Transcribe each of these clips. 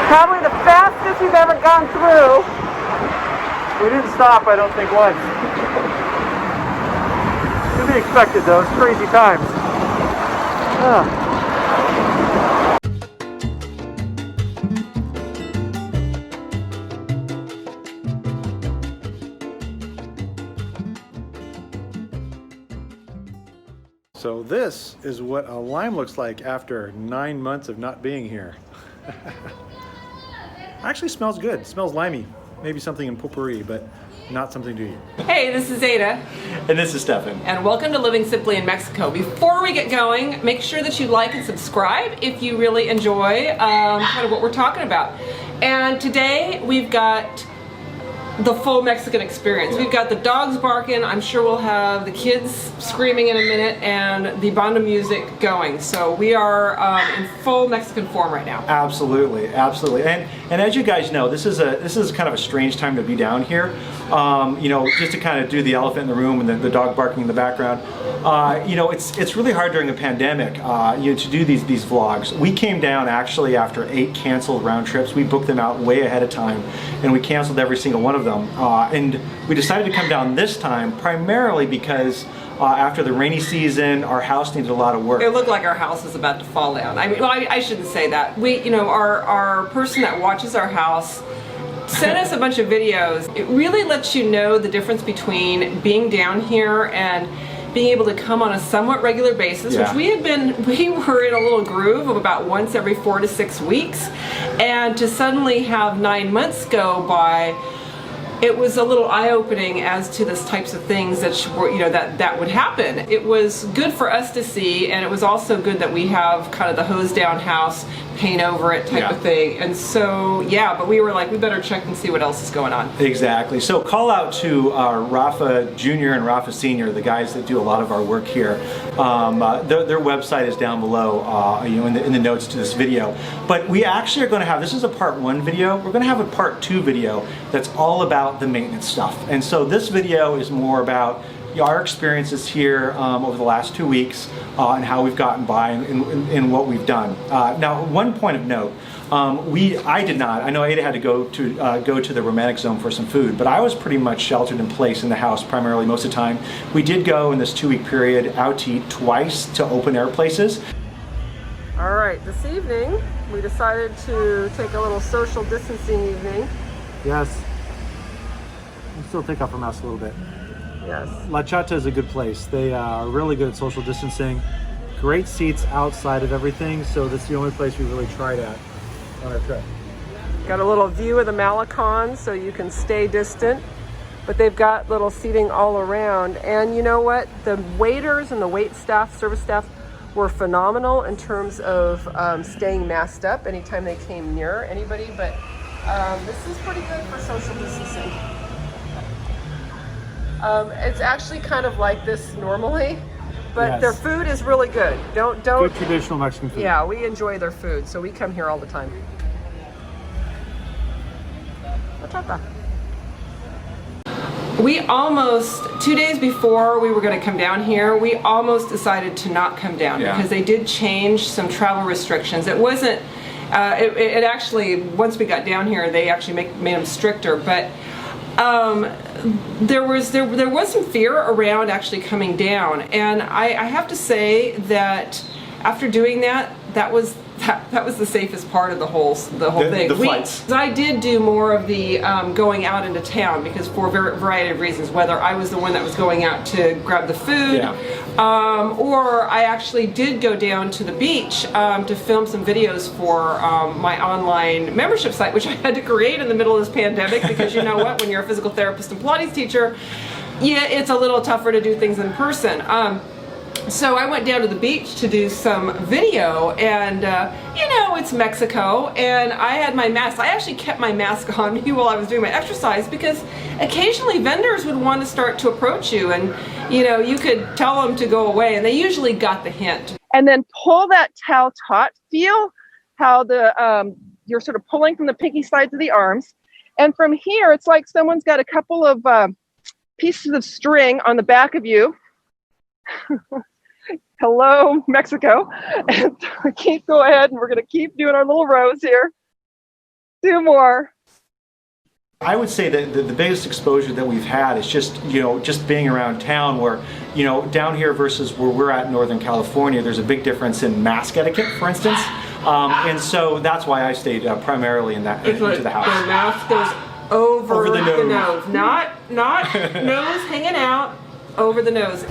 Probably the fastest we've ever gone through. We didn't stop, I don't think, once. To be expected, though. It's crazy times. So this is what a lime looks like after 9 months of not being here. Actually smells good. It smells limey. Maybe something in potpourri, but not something to eat. Hey, this is Ada. And this is Stefan. And welcome to Living Simply in Mexico. Before we get going, make sure that you like and subscribe if you really enjoy kind of what we're talking about. And today we've got the full Mexican experience. We've got the dogs barking. I'm sure we'll have the kids screaming in a minute and the banda music going. So we are in full Mexican form right now. Absolutely, absolutely. And as you guys know, this is kind of a strange time to be down here. You know, just to kind of do the elephant in the room and the dog barking in the background. You know, it's really hard during a pandemic, you know, to do these vlogs. We came down actually after 8 canceled round trips. We booked them out way ahead of time, and we canceled every single one of them. And we decided to come down this time primarily because after the rainy season, our house needed a lot of work. It looked like our house was about to fall down. I mean, well, I shouldn't say that. We, you know, our person that watches our house sent us a bunch of videos. It really lets you know the difference between being down here and being able to come on a somewhat regular basis, Yeah. which we were in a little groove of about once every 4 to 6 weeks, and to suddenly have 9 months go by, it was a little eye-opening as to the types of things that that would happen. It was good for us to see, and it was also good that we have kind of the hose down house, paint over it type of thing. And so, yeah, but we were like, we better check and see what else is going on. Exactly. So call out to Rafa Jr. and Rafa Sr., the guys that do a lot of our work here. Their website is down below, you know, in the notes to this video. But we actually are going to have, this is a part 1 video, we're going to have a part 2 video that's all about the maintenance stuff. And so this video is more about our experiences here over the last 2 weeks and how we've gotten by and what we've done. Now, one point of note, I did not. I know Ada had to go to the romantic zone for some food, but I was pretty much sheltered in place in the house primarily most of the time. We did go in this 2-week period out to eat twice to open air places. All right, this evening we decided to take a little social distancing evening. Yes. We'll still take off our mask a little bit. Yes. La Chata is a good place. They are really good at social distancing. Great seats outside of everything, so that's the only place we really tried at on our trip. Got a little view of the Malecon so you can stay distant, but they've got little seating all around. And you know what? The waiters and the wait staff, service staff, were phenomenal in terms of staying masked up anytime they came near anybody, but this is pretty good for social distancing. It's actually kind of like this normally, but their food is really good. Don't Good traditional Mexican food. Yeah, we enjoy their food, so we come here all the time. We almost, 2 days before we were going to come down here, we almost decided to not come down because they did change some travel restrictions. It wasn't, it actually, once we got down here, they actually made them stricter, but there was some fear around actually coming down, and I have to say that after doing that, that was the safest part of the whole thing. The flights. I did do more of the going out into town because for a variety of reasons, whether I was the one that was going out to grab the food, or I actually did go down to the beach to film some videos for my online membership site, which I had to create in the middle of this pandemic because you know what, when you're a physical therapist and Pilates teacher, yeah, it's a little tougher to do things in person. So I went down to the beach to do some video, and you know, it's Mexico, and I had my mask. I actually kept my mask on me while I was doing my exercise because occasionally vendors would want to start to approach you, and you know, you could tell them to go away, and they usually got the hint. And then pull that towel taut. Feel how you're sort of pulling from the pinky sides of the arms, and from here, it's like someone's got a couple of pieces of string on the back of you. Hello, Mexico. And go ahead, and we're going to keep doing our little rows here. 2 more. I would say that the biggest exposure that we've had is just, just being around town where, down here versus where we're at in Northern California, there's a big difference in mask etiquette, for instance. And so that's why I stayed primarily into the house. The mask goes over the nose. Not nose hanging out, over the nose.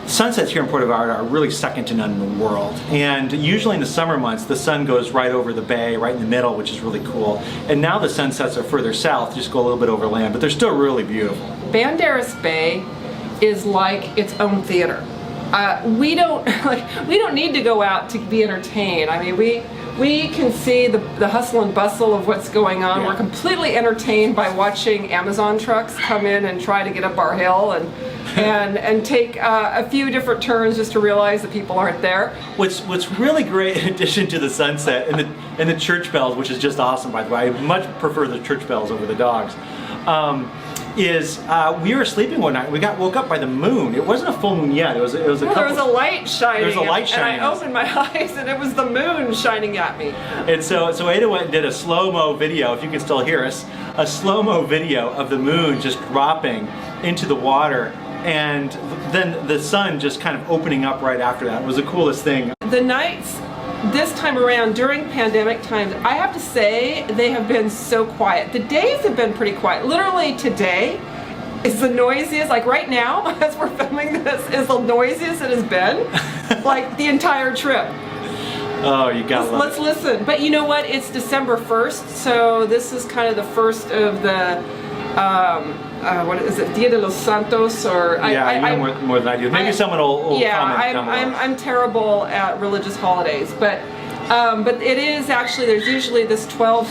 Sunsets here in Puerto Vallarta are really second to none in the world. And usually in the summer months, the sun goes right over the bay, right in the middle, which is really cool. And now the sunsets are further south, just go a little bit over land, but they're still really beautiful. Banderas Bay is like its own theater. We don't need to go out to be entertained. I mean, we can see the hustle and bustle of what's going on. Yeah. We're completely entertained by watching Amazon trucks come in and try to get up our hill and take a few different turns just to realize that people aren't there. What's really great, in addition to the sunset and the church bells, which is just awesome, by the way, I much prefer the church bells over the dogs, is we were sleeping one night. We got woke up by the moon. It wasn't a full moon yet. It was a couple. There was a light shining. There was a light shining. And I opened my eyes, and it was the moon shining at me. And so Ada went and did a slow-mo video, if you can still hear us, a slow-mo video of the moon just dropping into the water, and then the sun just kind of opening up right after that. It was the coolest thing. The nights this time around during pandemic times, I have to say they have been so quiet. The days have been pretty quiet. Literally today is the noisiest, like right now as we're filming this, is the noisiest it has been like the entire trip. Oh, you gotta love Let's listen. But you know what? It's December 1st, so this is kind of the first of the what is it, Dia de los Santos, or Yeah, you know more than I do. Maybe someone will comment down below. I'm terrible at religious holidays, but it is actually, there's usually this 12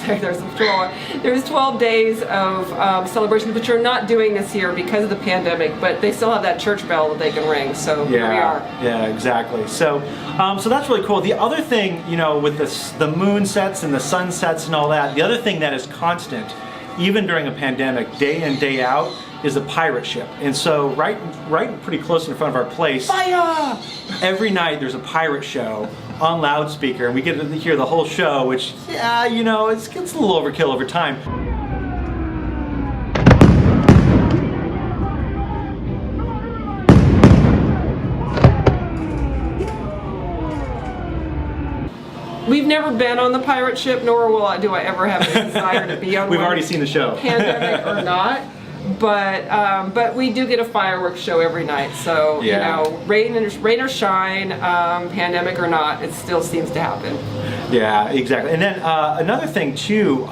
there's 12 days of celebrations, which are not doing this year because of the pandemic, but they still have that church bell that they can ring, so here we are. Yeah, exactly. So so that's really cool. The other thing, with the moon sets and the sunsets and all that, the other thing that is constant, even during a pandemic, day in, day out, is a pirate ship. And so right pretty close in front of our place, Fire! every night there's a pirate show on loudspeaker, and we get to hear the whole show, which, it gets a little overkill over time. We've never been on the pirate ship, nor do I ever have a desire to be on We've one. already seen the show. Pandemic or not. But we do get a fireworks show every night, so rain or shine, pandemic or not, it still seems to happen. Yeah, exactly. And then another thing too,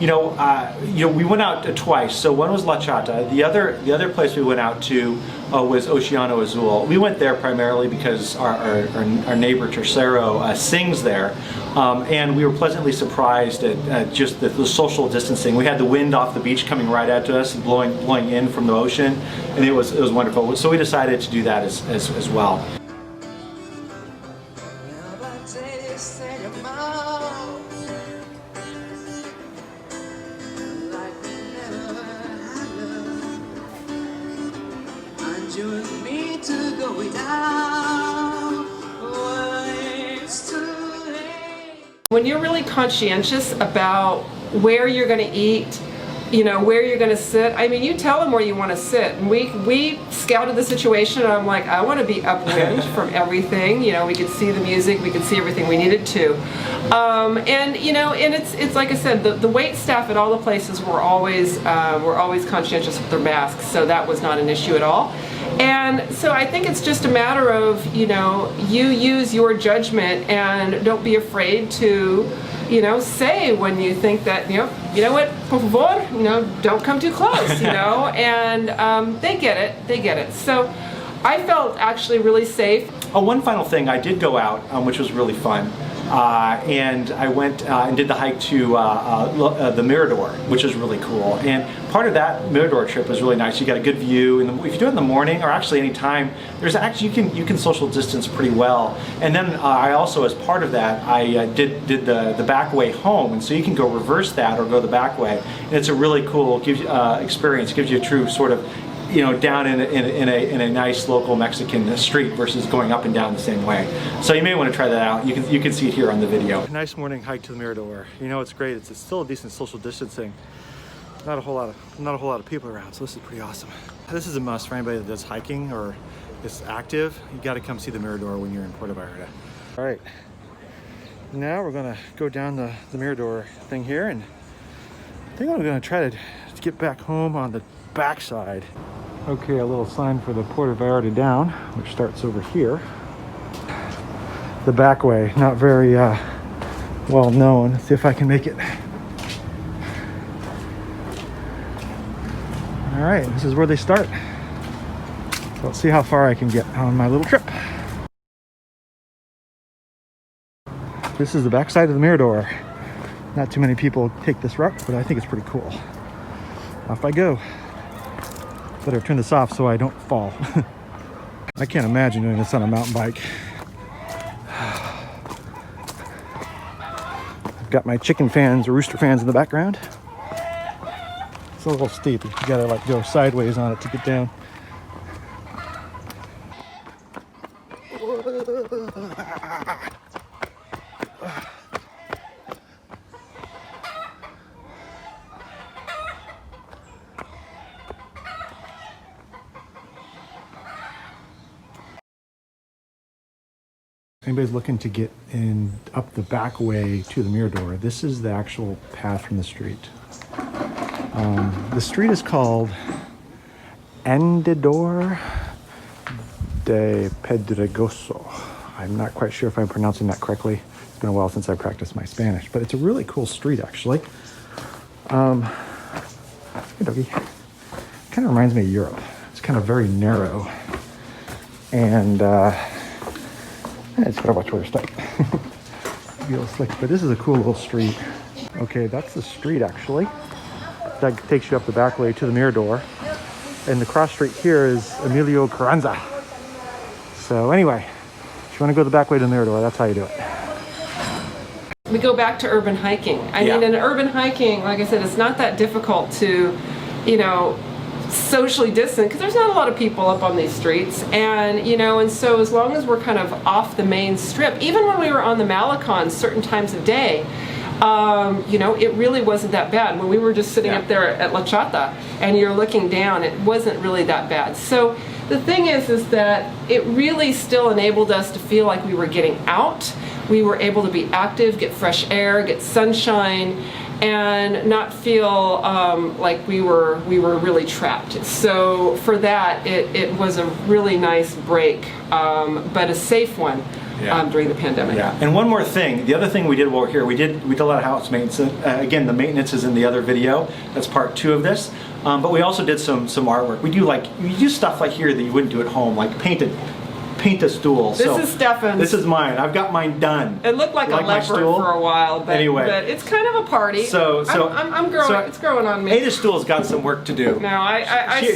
we went out twice. So one was La Chata. The other place we went out to was Oceano Azul. We went there primarily because our neighbor Tercero sings there, and we were pleasantly surprised at just the social distancing. We had the wind off the beach coming right at us and blowing in from the ocean, and it was wonderful. So we decided to do that as well. When you're really conscientious about where you're going to eat, where you're going to sit, I mean, you tell them where you want to sit. And we scouted the situation, and I'm like, I want to be upwind from everything. We could see the music, we could see everything we needed to. And it's like I said, the wait staff at all the places were always conscientious with their masks, so that was not an issue at all. And so I think it's just a matter of, you use your judgment and don't be afraid to, say when you think that, you know what, por favor, don't come too close, and they get it. So I felt actually really safe. Oh, one final thing, I did go out, which was really fun. and I went and did the hike to the Mirador, which is really cool. And part of that Mirador trip was really nice. You got a good view, and if you do it in the morning or actually any time, there's actually you can social distance pretty well. And then I also, as part of that, I did the back way home, and so you can go reverse that or go the back way. And it's a really cool experience. It gives you a true sort of, you know, down in a nice local Mexican street versus going up and down the same way. So you may want to try that out. You can see it here on the video. Nice morning hike to the Mirador. You know, it's great. It's still a decent social distancing. Not a whole lot of people around, so this is pretty awesome. This is a must for anybody that does hiking or is active. You got to come see the Mirador when you're in Puerto Vallarta. All right, now we're gonna go down the Mirador thing here, and I think I'm gonna try to get back home on the backside. Okay, a little sign for the Puerto Vallarta down, which starts over here. The back way, not very well known. Let's see if I can make it. All right, this is where they start. So let's see how far I can get on my little trip. This is the backside of the Mirador. Not too many people take this route, but I think it's pretty cool. Off I go. Better turn this off so I don't fall. I can't imagine doing this on a mountain bike. I've got my chicken fans or rooster fans in the background. It's a little steep. You gotta like go sideways on it to get down. Anybody's looking to get in up the back way to the Mirador, this is the actual path from the street. The street is called Andador de Pedregoso. I'm not quite sure if I'm pronouncing that correctly. It's been a while since I practiced my Spanish, but it's a really cool street actually. Hey doggy. Kind of reminds me of Europe. It's kind of very narrow, and I just gotta watch where I step. Be a little slick, but this is a cool little street. Okay, that's the street actually. That takes you up the back way to the Mirador. And the cross street here is Emilio Carranza. So anyway, if you want to go the back way to the Mirador, that's how you do it. We go back to urban hiking. I mean, in urban hiking, like I said, it's not that difficult to, you know, socially distant, because there's not a lot of people up on these streets, and you know, and so as long as we're kind of off the main strip, even when we were on the Malecon certain times of day, you know, it really wasn't that bad. When we were just sitting up there at La Chata and you're looking down, it wasn't really that bad. So the thing is that it really still enabled us to feel like we were getting out. We were able to be active, get fresh air, get sunshine, and not feel like we were really trapped. So for that, it was a really nice break, but a safe one during the pandemic. Yeah. And one more thing, the other thing we did while we're here, we did a lot of house maintenance. Again, the maintenance is in the other video. That's part 2 of this. But we also did some artwork. We do stuff like here that you wouldn't do at home, like paint a stool. This is Stefan's. This is mine. I've got mine done. It looked like a leopard for a while, but anyway, but it's kind of a party. So I'm growing. So it's growing on me. Ada's stool's got some work to do. No,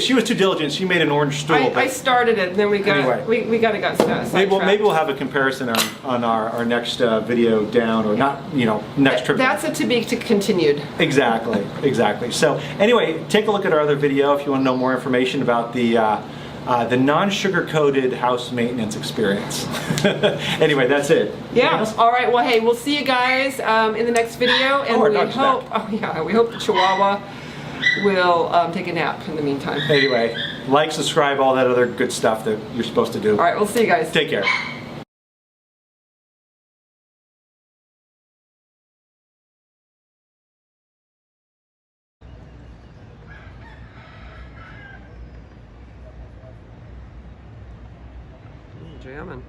she was too diligent. She made an orange stool. I started it, and then we got maybe we'll have a comparison on our next video down, or not, you know, next trip. That's a to be continued. Exactly. So anyway, take a look at our other video if you want to know more information about the non-sugar-coated house maintenance experience. Anyway, that's it. Yeah. All right. Well, hey, we'll see you guys in the next video, and we hope the Chihuahua will take a nap in the meantime. Anyway, like, subscribe, all that other good stuff that you're supposed to do. All right. We'll see you guys. Take care. Jamming.